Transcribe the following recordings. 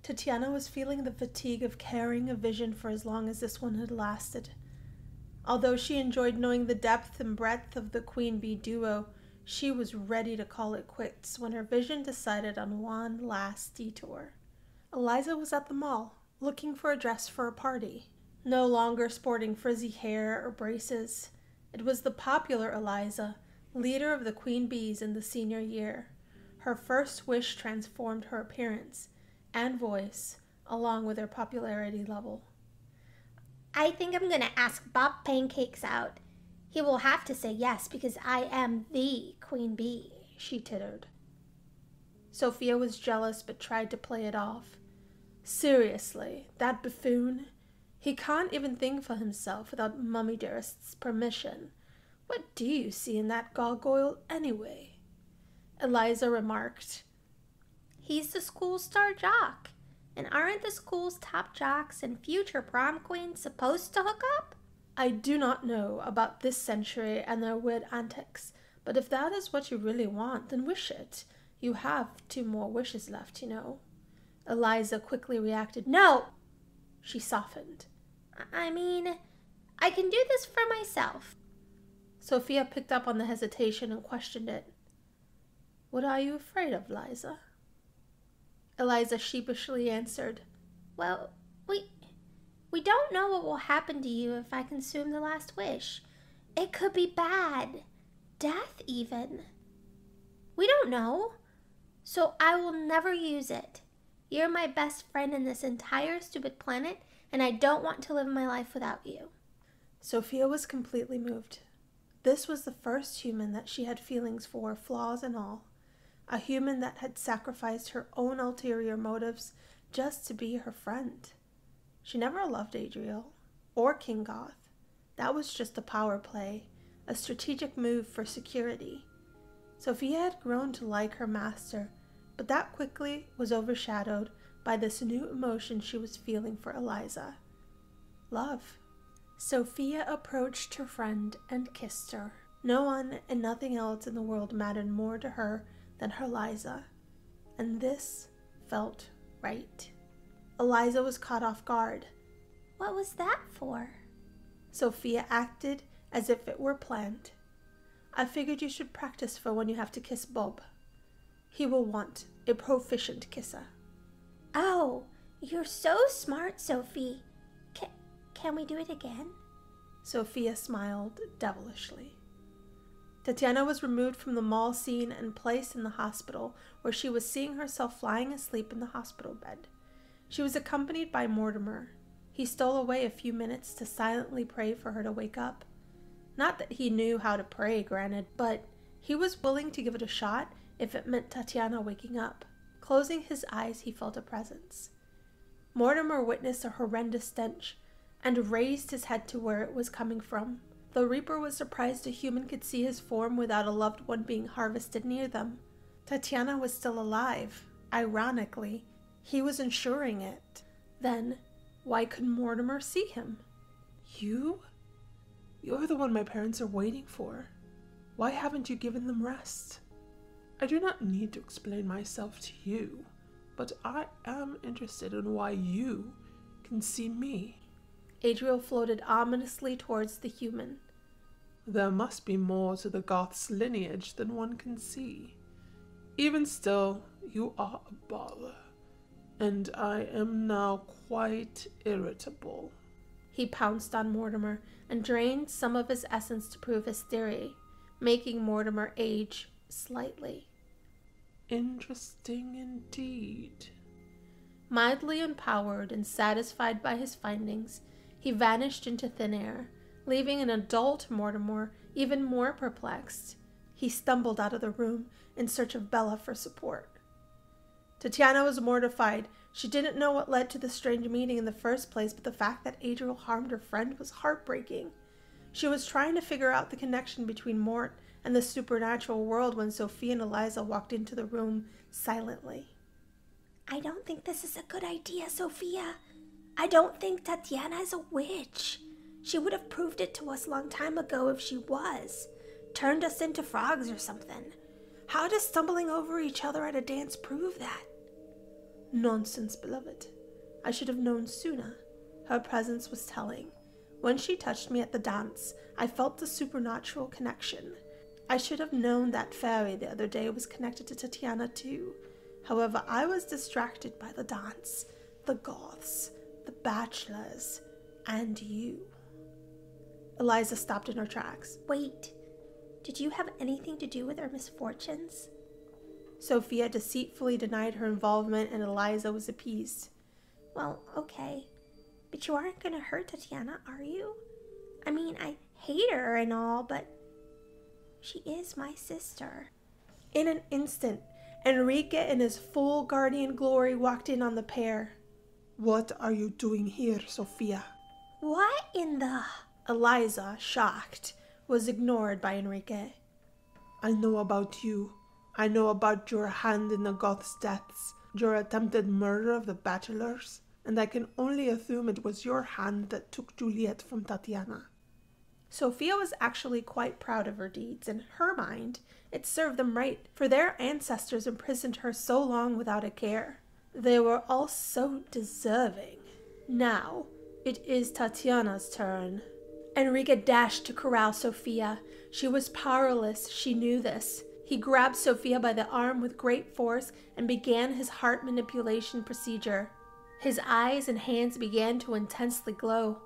Tatiana was feeling the fatigue of carrying a vision for as long as this one had lasted. Although she enjoyed knowing the depth and breadth of the Queen Bee duo, she was ready to call it quits when her vision decided on one last detour. Eliza was at the mall, looking for a dress for a party. No longer sporting frizzy hair or braces, it was the popular Eliza, leader of the Queen Bees in the senior year. Her first wish transformed her appearance and voice, along with her popularity level. I think I'm gonna ask Bob Pancakes out. He will have to say yes because I am the Queen Bee, she tittered. Sophia was jealous but tried to play it off. Seriously, that buffoon? He can't even think for himself without Mummy Dearest's permission. What do you see in that gargoyle anyway? Eliza remarked. He's the school star jock. And aren't the school's top jocks and future prom queens supposed to hook up? I do not know about this century and their weird antics, but if that is what you really want, then wish it. You have 2 more wishes left, you know. Eliza quickly reacted. No! She softened. I mean, I can do this for myself. Sophia picked up on the hesitation and questioned it. What are you afraid of, Liza? Eliza sheepishly answered. Well, we don't know what will happen to you if I consume the last wish. It could be bad. Death, even. We don't know. So I will never use it. You're my best friend in this entire stupid planet, and I don't want to live my life without you. Sophia was completely moved. This was the first human that she had feelings for, flaws and all. A human that had sacrificed her own ulterior motives just to be her friend. She never loved Adriel or King Goth. That was just a power play, a strategic move for security. Sophia had grown to like her master, but that quickly was overshadowed by this new emotion she was feeling for Eliza. Love. Sophia approached her friend and kissed her. No one and nothing else in the world mattered more to her than her Liza, and this felt right. Eliza was caught off guard. What was that for? Sophia acted as if it were planned. I figured you should practice for when you have to kiss Bob. He will want a proficient kisser. Oh, you're so smart, Sophie. Can we do it again? Sophia smiled devilishly. Tatiana was removed from the mall scene and placed in the hospital, where she was seeing herself lying asleep in the hospital bed. She was accompanied by Mortimer. He stole away a few minutes to silently pray for her to wake up. Not that he knew how to pray, granted, but he was willing to give it a shot if it meant Tatiana waking up. Closing his eyes, he felt a presence. Mortimer witnessed a horrendous stench and raised his head to where it was coming from. The Reaper was surprised a human could see his form without a loved one being harvested near them. Tatiana was still alive. Ironically, he was ensuring it. Then, why could Mortimer see him? You? You're the one my parents are waiting for. Why haven't you given them rest? I do not need to explain myself to you, but I am interested in why you can see me. Adriel floated ominously towards the human. There must be more to the Goth's lineage than one can see. Even still, you are a bother, and I am now quite irritable. He pounced on Mortimer and drained some of his essence to prove his theory, making Mortimer age slightly. Interesting indeed. Mildly empowered and satisfied by his findings, he vanished into thin air, leaving an adult Mortimer even more perplexed. He stumbled out of the room in search of Bella for support. Tatiana was mortified. She didn't know what led to the strange meeting in the first place, but the fact that Adriel harmed her friend was heartbreaking. She was trying to figure out the connection between Mort and the supernatural world when Sophia and Eliza walked into the room silently. I don't think this is a good idea, Sophia. I don't think Tatiana is a witch. She would have proved it to us a long time ago if she was. Turned us into frogs or something. How does stumbling over each other at a dance prove that? Nonsense, beloved. I should have known sooner. Her presence was telling. When she touched me at the dance, I felt the supernatural connection. I should have known that fairy the other day was connected to Tatiana too. However, I was distracted by the dance, the goths, the bachelors, and you. Eliza stopped in her tracks. Wait, did you have anything to do with our misfortunes? Sophia deceitfully denied her involvement, and Eliza was appeased. Well, okay. But you aren't going to hurt Tatiana, are you? I mean, I hate her and all, but she is my sister. In an instant, Enrique in his full guardian glory walked in on the pair. What are you doing here, Sophia? What in the... Eliza, shocked, was ignored by Enrique. I know about you. I know about your hand in the Goth's deaths, your attempted murder of the bachelors, and I can only assume it was your hand that took Juliet from Tatiana. Sophia was actually quite proud of her deeds. In her mind, it served them right, for their ancestors imprisoned her so long without a care. They were all so deserving. Now, it is Tatiana's turn. Enrique dashed to corral Sophia. She was powerless, she knew this. He grabbed Sophia by the arm with great force and began his heart manipulation procedure. His eyes and hands began to intensely glow.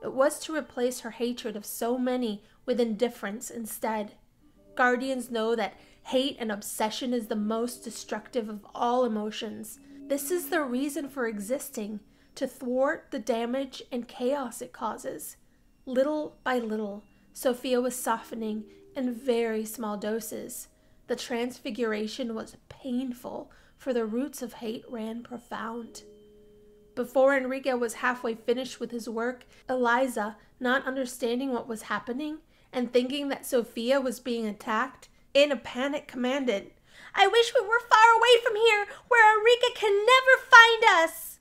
It was to replace her hatred of so many with indifference instead. Guardians know that hate and obsession is the most destructive of all emotions. This is their reason for existing, to thwart the damage and chaos it causes. Little by little, Sophia was softening in very small doses. The transfiguration was painful, for the roots of hate ran profound. Before Enrique was halfway finished with his work, Eliza, not understanding what was happening and thinking that Sophia was being attacked, in a panic commanded, "I wish we were far away from here, where Enrique can never find us."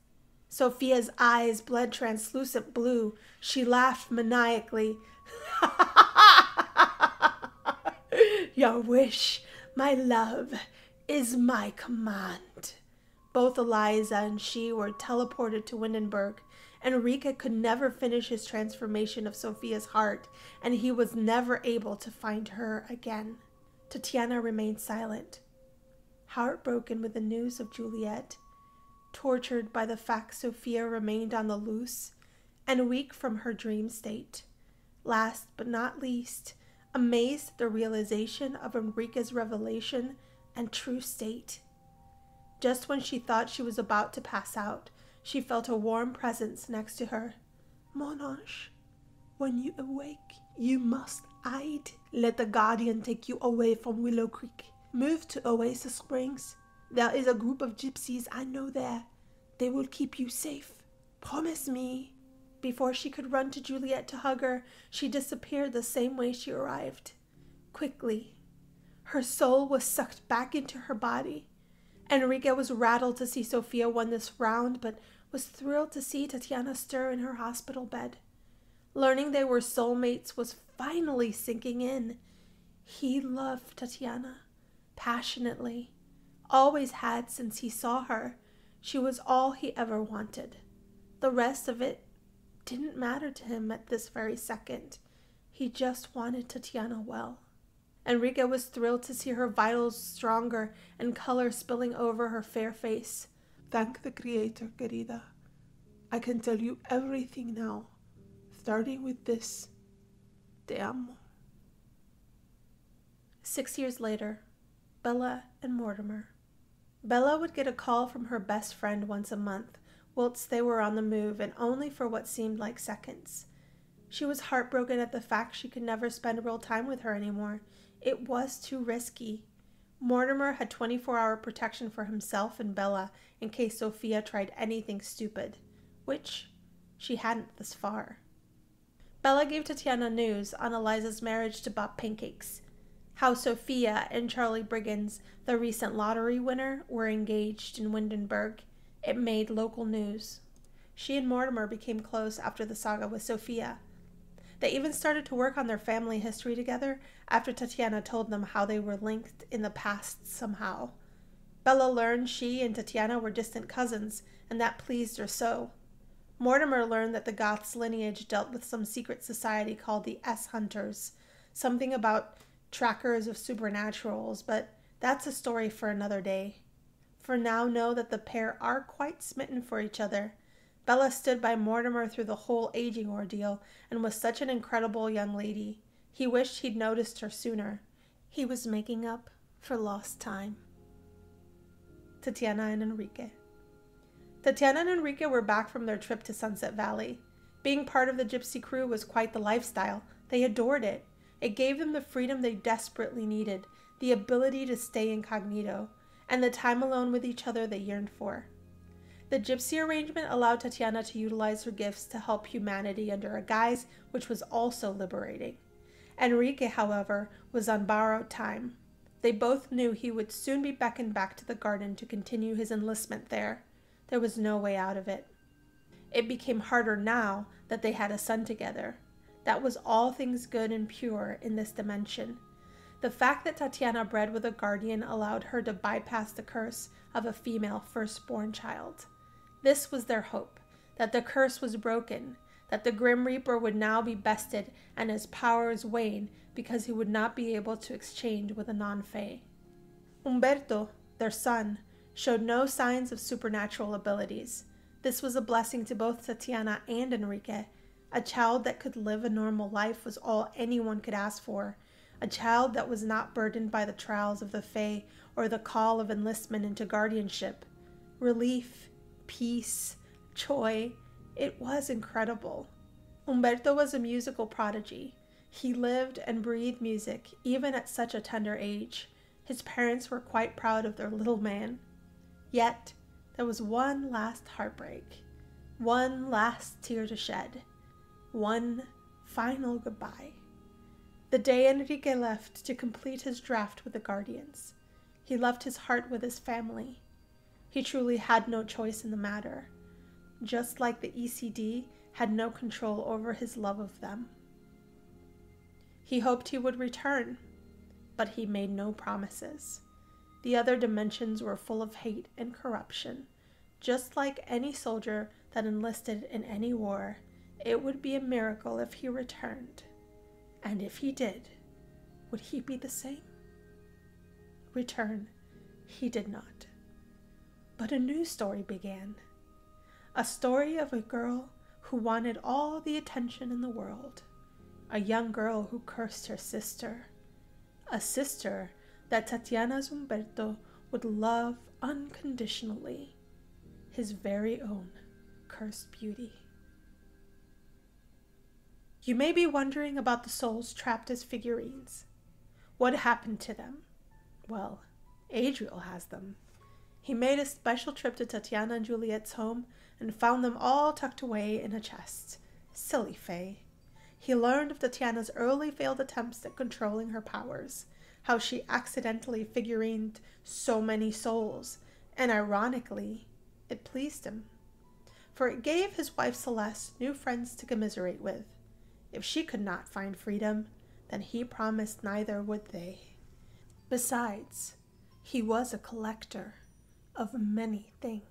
Sophia's eyes bled translucent blue. She laughed maniacally. Your wish, my love, is my command. Both Eliza and she were teleported to Windenburg. Enrique could never finish his transformation of Sophia's heart, and he was never able to find her again. Tatiana remained silent, heartbroken with the news of Juliet, tortured by the fact Sophia remained on the loose, and weak from her dream state. Last but not least, amazed at the realization of Enrique's revelation and true state. Just when she thought she was about to pass out, she felt a warm presence next to her. Mon ange, when you awake, you must hide. Let the guardian take you away from Willow Creek. Move to Oasis Springs. There is a group of gypsies I know there. They will keep you safe. Promise me. Before she could run to Juliet to hug her, she disappeared the same way she arrived. Quickly. Her soul was sucked back into her body. Enrique was rattled to see Sophia won this round, but was thrilled to see Tatiana stir in her hospital bed. Learning they were soulmates was finally sinking in. He loved Tatiana passionately, always had since he saw her. She was all he ever wanted. The rest of it didn't matter to him at this very second. He just wanted Tatiana well. Enrique was thrilled to see her vitals stronger and color spilling over her fair face. Thank the Creator, querida. I can tell you everything now, starting with this. Te amo. 6 years later, Bella and Mortimer. Bella would get a call from her best friend once a month, whilst they were on the move, and only for what seemed like seconds. She was heartbroken at the fact she could never spend real time with her anymore. It was too risky. Mortimer had 24-hour protection for himself and Bella in case Sophia tried anything stupid, which she hadn't thus far. Bella gave Tatiana news on Eliza's marriage to Bob Pancakes, how Sophia and Charlie Briggins, the recent lottery winner, were engaged in Windenburg. It made local news. She and Mortimer became close after the saga with Sophia. They even started to work on their family history together after Tatiana told them how they were linked in the past somehow. Bella learned she and Tatiana were distant cousins, and that pleased her so. Mortimer learned that the Goths' lineage dealt with some secret society called the S-Hunters, something about trackers of supernaturals, but that's a story for another day. For now, know that the pair are quite smitten for each other. Bella stood by Mortimer through the whole aging ordeal and was such an incredible young lady. He wished he'd noticed her sooner. He was making up for lost time. Tatiana and Enrique. Tatiana and Enrique were back from their trip to Sunset Valley. Being part of the gypsy crew was quite the lifestyle. They adored it. It gave them the freedom they desperately needed, the ability to stay incognito, and the time alone with each other they yearned for. The gypsy arrangement allowed Tatiana to utilize her gifts to help humanity under a guise which was also liberating. Enrique, however, was on borrowed time. They both knew he would soon be beckoned back to the garden to continue his enlistment there. There was no way out of it. It became harder now that they had a son together. That was all things good and pure in this dimension. The fact that Tatiana bred with a guardian allowed her to bypass the curse of a female firstborn child. This was their hope, that the curse was broken, that the Grim Reaper would now be bested and his powers wane because he would not be able to exchange with a non-Fae. Umberto, their son, showed no signs of supernatural abilities. This was a blessing to both Tatiana and Enrique. A child that could live a normal life was all anyone could ask for. A child that was not burdened by the trials of the Fae or the call of enlistment into guardianship. Relief, peace, joy. It was incredible. Umberto was a musical prodigy. He lived and breathed music, even at such a tender age. His parents were quite proud of their little man. Yet, there was one last heartbreak, one last tear to shed, one final goodbye. The day Enrique left to complete his draft with the Guardians, he left his heart with his family. He truly had no choice in the matter, just like the ECD had no control over his love of them. He hoped he would return, but he made no promises. The other dimensions were full of hate and corruption. Just like any soldier that enlisted in any war, it would be a miracle if he returned. And if he did, would he be the same? Return, he did not. But a new story began. A story of a girl who wanted all the attention in the world. A young girl who cursed her sister. A sister that Tatiana's Umberto would love unconditionally. His very own cursed beauty. You may be wondering about the souls trapped as figurines. What happened to them? Well, Adriel has them. He made a special trip to Tatiana and Juliet's home and found them all tucked away in a chest. Silly Fae. He learned of Tatiana's early failed attempts at controlling her powers, how she accidentally figurined so many souls, and ironically, it pleased him. For it gave his wife Celeste new friends to commiserate with. If she could not find freedom, then he promised neither would they. Besides, he was a collector of many things.